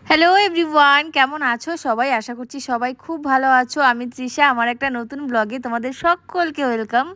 Hello everyone, কেমন আছো সবাই? আশা করছি সবাই খুব ভালো আছো। আমি তৃষা, আমার একটা নতুন ব্লগে তোমাদের সকলকে ওয়েলকাম।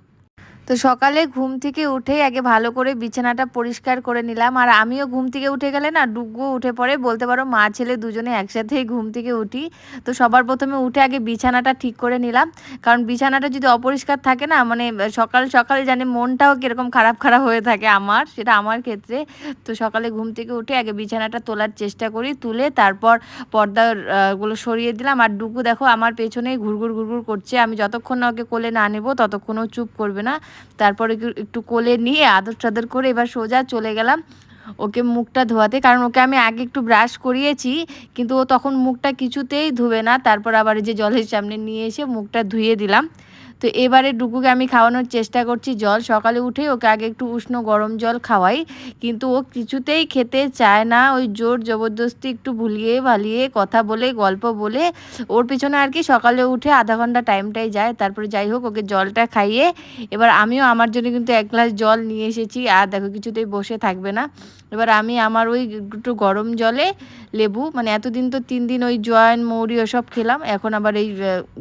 তো সকালে ঘুম থেকে উঠেই আগে ভালো করে বিছানাটা পরিষ্কার করে নিলাম। আর আমিও ঘুম থেকে উঠে গেলে না, ডুগ্গু উঠে পড়ে, বলতে পারো মা ছেলে দুজনে একসাথেই ঘুম থেকে উঠি। তো সবার প্রথমে উঠে আগে বিছানাটা ঠিক করে নিলাম, কারণ বিছানাটা যদি অপরিষ্কার থাকে না, মানে সকাল সকালে জানি মনটাও কীরকম খারাপ খারাপ হয়ে থাকে আমার, সেটা আমার ক্ষেত্রে। তো সকালে ঘুম থেকে উঠে আগে বিছানাটা তোলার চেষ্টা করি, তুলে তারপর পর্দার গুলো সরিয়ে দিলাম। আর ডুগু দেখো আমার পেছনেই ঘুরঘুর ঘুরঘুর করছে, আমি যতক্ষণ না ওকে কোলে না নেবো ততক্ষণও চুপ করবে না। তারপরে একটু কোলে নিয়ে আদর টাদর করে এবার সোজা চলে গেলাম ওকে মুখটা ধোয়াতে, কারণ ওকে আমি আগে একটু ব্রাশ করিয়েছি, কিন্তু ও তখন মুখটা কিছুতেই ধুবে না। তারপর আবার এই যে জলের সামনে নিয়ে এসে মুখটা ধুয়ে দিলাম। তো এবারে ডুগুকে আমি খাওয়ানোর চেষ্টা করছি জল। সকালে উঠেই ওকে আগে একটু উষ্ণ গরম জল খাওয়াই, কিন্তু ও কিছুতেই খেতে চায় না। ওই জোর জবরদস্তি একটু ভুলিয়ে ভালিয়ে কথা বলে গল্প বলে ওর পিছনে আর কি সকালে উঠে আধা ঘন্টা টাইমটাই যায়। তারপরে যাই হোক, ওকে জলটা খাইয়ে এবার আমিও আমার জন্য কিন্তু এক গ্লাস জল নিয়ে এসেছি। আর দেখো কিছুতেই বসে থাকবে না। এবার আমি আমার ওই একটু গরম জলে লেবু, মানে এতদিন তো 3 দিন ওই জয়েন মৌরি ওসব খেলাম, এখন আবার এই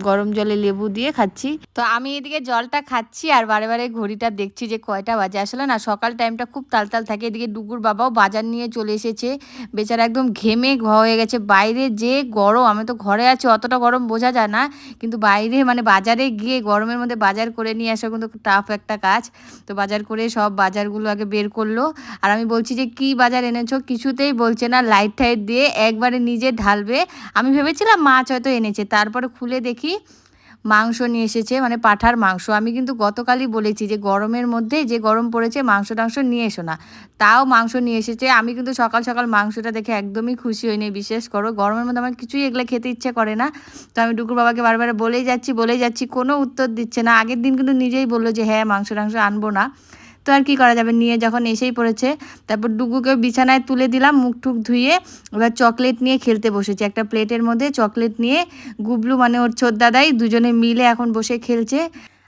গরম জলে লেবু দিয়ে খাচ্ছি। তো আমি এদিকে জলটা খাচ্ছি আর বারে বারে ঘড়িটা দেখছি যে কয়টা বাজে। আসলে না সকাল টাইমটা খুব তালতাল থাকে। এদিকে ডুগুর বাবাও বাজার নিয়ে চলে এসেছে, বেচারা একদম ঘেমে হয়ে গেছে। বাইরে যে গরম, আমি তো ঘরে আছি অতটা গরম বোঝা যায় না, কিন্তু বাইরে মানে বাজারে গিয়ে গরমের মধ্যে বাজার করে নিয়ে আসা কিন্তু টাফ একটা কাজ। তো বাজার করে সব বাজারগুলো আগে বের করলো। আর আমি বলছি যে কি বাজার এনেছো, কিছুতেই বলছে না। লাইট টাইট দিয়ে একবারে নিজে ঢালবে। আমি ভেবেছিলাম মাছ হয়তো এনেছে, তারপরে খুলে দেখি মাংস নিয়ে এসেছে, মানে পাঁঠার মাংস। আমি কিন্তু গতকালই বলেছি যে গরমের মধ্যে যে গরম পড়েছে মাংস টাংস নিয়ে এসো না, তাও মাংস নিয়ে এসেছে। আমি কিন্তু সকাল সকাল মাংসটা দেখে একদমই খুশি হইনি। বিশেষ করো গরমের মধ্যে আমার কিছুই এগুলো খেতে ইচ্ছে করে না। তো আমি ডুকুর বাবাকে বারবার বলেই যাচ্ছি, কোনো উত্তর দিচ্ছে না। আগের দিন কিন্তু নিজেই বললো যে হ্যাঁ মাংস টাংস আনবো না। তো আর কি করা যাবে, নিয়ে যখন এসেই পড়েছে। তারপর ডুগুকে বিছানায় তুলে দিলাম, মুখ টুক ধুয়ে। এবার চকলেট নিয়ে খেলতে বসেছে, একটা প্লেটের মধ্যে চকলেট নিয়ে গুবলু মানে ওর ছোটদাদাই দুজনে মিলে এখন বসে খেলছে।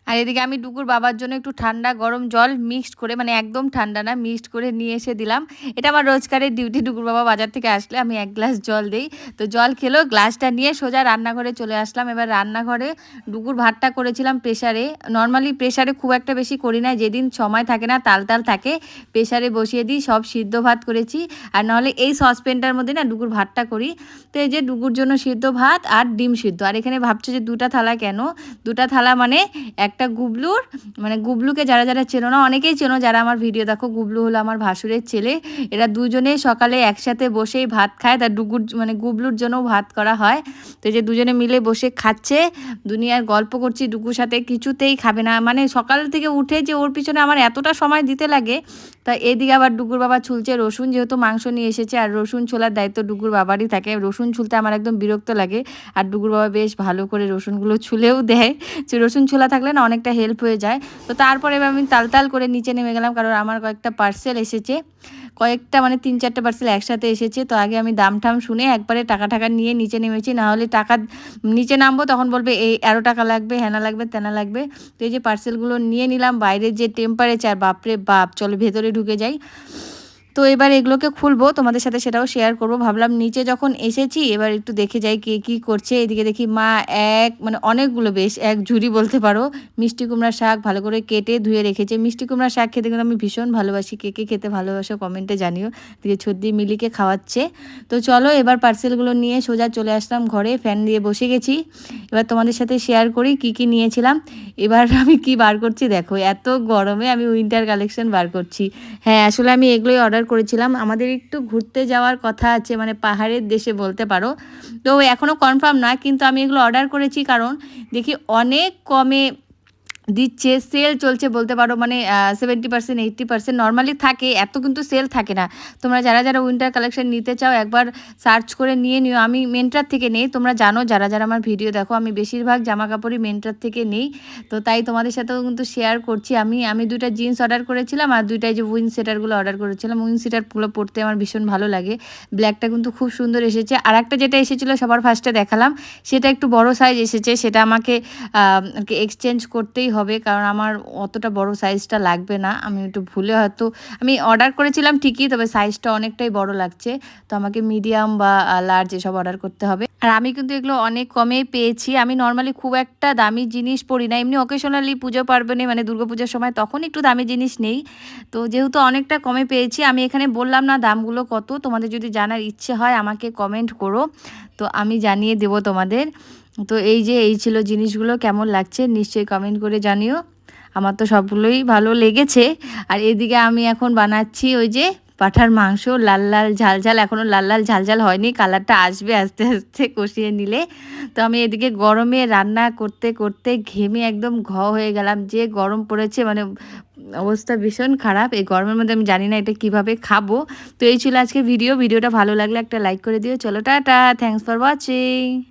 আর এদিকে আমি ডুগুর বাবার জন্য একটু ঠান্ডা গরম জল মিক্সড করে, মানে একদম ঠান্ডা না, মিক্সড করে নিয়ে এসে দিলাম। এটা আমার রোজকারের ডিউটি। ডুগুর বাবা বাজার থেকে আসলে আমি এক গ্লাস জল দিই। তো জল খেলো, গ্লাসটা নিয়ে সোজা রান্নাঘরে চলে আসলাম। এবার রান্নাঘরে ডুগুর ভাতটা করেছিলাম প্রেশারে। নর্মালি প্রেশারে খুব একটা বেশি করি না, যেদিন সময় থাকে না তাল তাল থাকে প্রেশারে বসিয়ে দিই। সব সিদ্ধ ভাত করেছি, আর নাহলে এই সসপ্যানটার মধ্যে না ডুগুর ভাতটা করি। তো এই যে ডুগুর জন্য সিদ্ধ ভাত আর ডিম সিদ্ধ। আর এখানে ভাবছো যে দুটা থালা কেন? দুটা থালা মানে একটা গুবলুর, মানে গুবলুকে যারা যারা চেনো না, অনেকেই চেনো যারা আমার ভিডিও দেখো, গুবলু হলো আমার ভাসুরের ছেলে। এরা দুজনে সকালে একসাথে বসেই ভাত খায়, তার ডুগুর মানে গুবলুর জন্যও ভাত করা হয়। তো যে দুজনে মিলে বসে খাচ্ছে, দুনিয়ার গল্প করছি। ডুগুর সাথে কিছুতেই খাবে না, মানে সকাল থেকে উঠে যে ওর পিছনে আমার এতটা সময় দিতে লাগে। তা এদিকে আবার ডুগুর বাবা ছুলছে রসুন, যেহেতু মাংস নিয়ে এসেছে, আর রসুন ছোলার দায়িত্ব ডুগুর বাবারই থাকে। রসুন ছুলতে আমার একদম বিরক্ত লাগে, আর ডুগুর বাবা বেশ ভালো করে রসুনগুলো ছুলেও দেয়। রসুন ছোলা থাকলে না অনেকটা হেল্প হয়ে যায়। তো তারপরে এবার আমি তাল করে নিচে নেমে গেলাম, কারণ আমার কয়েকটা পার্সেল এসেছে। কয়েকটা মানে 3-4টে পার্সেল একসাথে এসেছে। তো আগে আমি দাম টাম শুনে একবারে টাকা টাকা নিয়ে নিচে নেমেছি, না হলে টাকা নিচে নামবো তখন বলবে এই 11 টাকা লাগবে, হ্যানা লাগবে তেনা লাগবে। তো এই যে পার্সেলগুলো নিয়ে নিলাম। বাইরের যে টেম্পারেচার, বাপরে বাপ, চলো ভেতরে ঢুকে যাই। তো এবার এগুলোকে খুলবো, তোমাদের সাথে সেটাও শেয়ার করব। ভাবলাম নিচে যখন এসেছি এবার একটু দেখে যাই কে কী করছে। এদিকে দেখি মা মানে অনেকগুলো, বেশ এক ঝুড়ি বলতে পারো, মিষ্টি কুমড়া শাক ভালো করে কেটে ধুয়ে রেখেছে। মিষ্টি কুমড়া শাক খেতে কিন্তু আমি ভীষণ ভালোবাসি। কে কে খেতে ভালোবাসো কমেন্টে জানিও। এদিকে ছদ্দি মিলিকে খাওয়াচ্ছে। তো চলো এবার পার্সেলগুলো নিয়ে সোজা চলে আসলাম ঘরে, ফ্যান দিয়ে বসে গেছি। এবার তোমাদের সাথে শেয়ার করি কি কি নিয়েছিলাম। এবার আমি কি বার করছি দেখো, এত গরমে আমি উইন্টার কালেকশন বার করছি। হ্যাঁ আসলে আমি এগুলোই অর্ডার করেছিলাম। আমাদের একটু ঘুরতে যাওয়ার কথা আছে, মানে পাহাড়ের দেশে বলতে পারো। তো এখনও কনফার্ম না, কিন্তু আমি এগুলো অর্ডার করেছি কারণ দেখি অনেক কমে দিচ্ছে, সেল চলছে বলতে পারো। মানে 70% 80% নর্মালি থাকে, এত কিন্তু সেল থাকে না। তোমরা যারা যারা উইন্টার কালেকশন নিতে চাও একবার সার্চ করে নিয়ে নিও। আমি মেন্ট্রার থেকে নেই, তোমরা জানো যারা যারা আমার ভিডিও দেখো, আমি বেশিরভাগ জামা কাপড়ই মেন্ট্রার থেকে নেই। তো তাই তোমাদের সাথেও কিন্তু শেয়ার করছি। আমি 2টা জিন্স অর্ডার করেছিলাম, আর 2টাই যে উইন সেটারগুলো অর্ডার করেছিলাম। উইন সেটারগুলো পরতে আমার ভীষণ ভালো লাগে। ব্ল্যাকটা কিন্তু খুব সুন্দর এসেছে। আর একটা যেটা এসেছিলো সবার ফার্স্টে দেখালাম, সেটা একটু বড় সাইজ এসেছে, সেটা আমাকে আর কি এক্সচেঞ্জ করতেই হবে। হবে, কারণ আমার অতটা বড় সাইজটা লাগবে না। আমি একটু ভুলে হয়তো আমি অর্ডার করেছিলাম ঠিকই, তবে সাইজটা অনেকটাই বড় লাগছে। তো আমাকে মিডিয়াম বা লার্জ এসব অর্ডার করতে হবে। আর আমি কিন্তু এগুলো অনেক কমেই পেয়েছি। আমি নর্মালি খুব একটা দামি জিনিস পরি না, এমনি অকেশনালি পুজো পার্বণে মানে দুর্গাপূজার সময় তখন একটু দামি জিনিস নেই। তো যেহেতু অনেকটা কমে পেয়েছি, আমি এখানে বললাম না দামগুলো কত, তোমাদের যদি জানার ইচ্ছে হয় আমাকে কমেন্ট করো, তো আমি জানিয়ে দেবো তোমাদের। তো এই ছিল জিনিসগুলো, কেমন লাগছে নিশ্চয়ই কমেন্ট করে জানিও। আমার তো সবগুলোই ভালো লেগেছে। আর এদিকে আমি এখন বানাচ্ছি ওই যে পাঁঠার মাংস, লাল লাল ঝাল ঝাল, এখনও লাল লাল ঝাল ঝাল হয়নি, কালারটা আসবে আস্তে আস্তে কষিয়ে নিলে। তো আমি এদিকে গরমে রান্না করতে করতে ঘেমে একদম হয়ে গেলাম, যে গরম পড়েছে মানে অবস্থা ভীষণ খারাপ। এই গরমের মধ্যে আমি জানি না এটা কিভাবে খাবো। তো এই ছিল আজকে ভিডিওটা ভালো লাগলে একটা লাইক করে দিও। চলো টাটা, থ্যাংকস ফর ওয়াচিং।